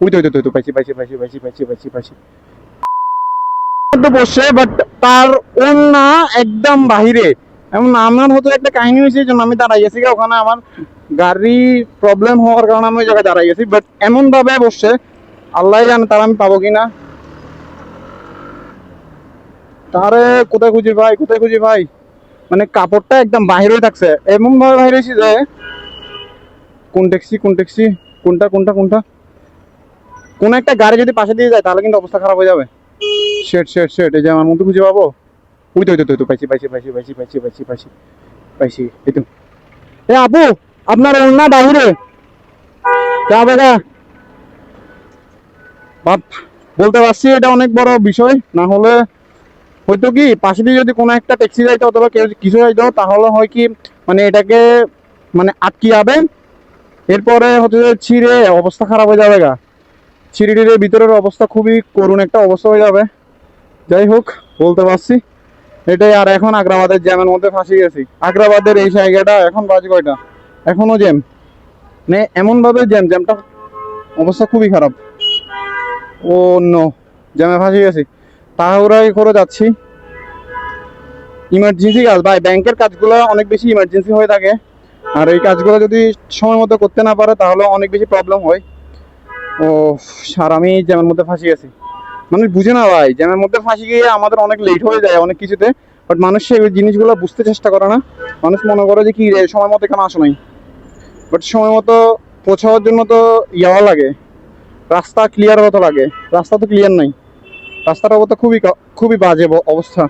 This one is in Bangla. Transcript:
ওই তো ওই তো ওই তো পাইছি পাইছি পাইছি পাইছি পাইছি পাইছি পাইছি বসে, বাট তার ওন্না একদম বাহিরে। এমন আমার হতো একটা কাহিনী হয়েছে, এই জন্য আমি দাঁড়াই গেছি ওখানে। আমার গাড়ি প্রবলেম হওয়ার কারণে আমি ওই জায়গায় দাঁড়াই গেছি, বাট এমন ভাবে বসছে আল্লাহ জানে তার আমি পাবো কিনা। তারে কোথায় খুঁজি ভাই, কোথায় খুঁজি ভাই? মানে কাপড়টা একদম বাহির হয়ে থাকছে, এমন ভাবে বাহির হয়েছি যে কোন ট্যাক্সি, কোন ট্যাক্সি, কোনটা কোনটা কোনটা, কোন একটা গাড়ি যদি পাশে দিয়ে যায় তাহলে কিন্তু অবস্থা খারাপ হয়ে যাবে। শেট শেট শেট, এই যে আমার মতো খুঁজে পাবো। ওই তো ওই তো ওই তো পাইছি পাইছি পাইছি পাইছি পাইছি পাইছি পাইছি পাইছি, এই তো। এ আপু, আপনার না বাহিরে যা বেগা বাপ, বলতে পারছি এটা অনেক বড় বিষয়। না হলে হয়তো কি পাশে দিয়ে যদি কোনো একটা ট্যাক্সি যাইতো অথবা কেউ কিছু যাইতো তাহলে হয় কি, মানে এটাকে মানে আটকে যাবে, এরপরে হচ্ছে যে ছিঁড়ে অবস্থা খারাপ হয়ে যাবে গা। ছিঁড়ে টিড়ে ভিতরের অবস্থা খুবই করুণ একটা অবস্থা হয়ে যাবে। যাই হোক, বলতে পারছি এটাই। আর এখন আগ্রাবাদের জ্যামের মধ্যে ফাঁসি গেছি। আগ্রাবাদের এই জায়গাটা এখন বাজে কয়টা, এখনো জ্যাম। মানে এমন ভাবে জ্যাম, জ্যামটা অবস্থা খুবই খারাপ। ও নো, জ্যামে ফাঁসি গেছি। তাড়াহুড়াই করে যাচ্ছি। ইমার্জেন্সি কাজ ভাই, ব্যাংকের কাজগুলো অনেক বেশি ইমার্জেন্সি হয়ে থাকে। আর এই কাজগুলো যদি সময় মতো করতে না পারে তাহলে অনেক বেশি প্রবলেম হয়। ও আর আমি জ্যামের মধ্যে ফাঁসি গেছি। মানুষ বুঝে না ভাই, জ্যামের মধ্যে ফাঁসি গিয়ে আমাদের অনেক লেট হয়ে যায় অনেক কিছুতে। বাট মানুষ সেই জিনিসগুলো বুঝতে চেষ্টা করে না। মানুষ মনে করে যে কি রে, সময় মতো কেন আসো নাই। বাট সময় মতো পৌঁছাবার জন্য তো ইয়াওয়া লাগে, রাস্তা ক্লিয়ার হতে লাগে। রাস্তা তো ক্লিয়ার নাই, রাস্তার অবস্থা খুবই খুবই বাজে অবস্থা।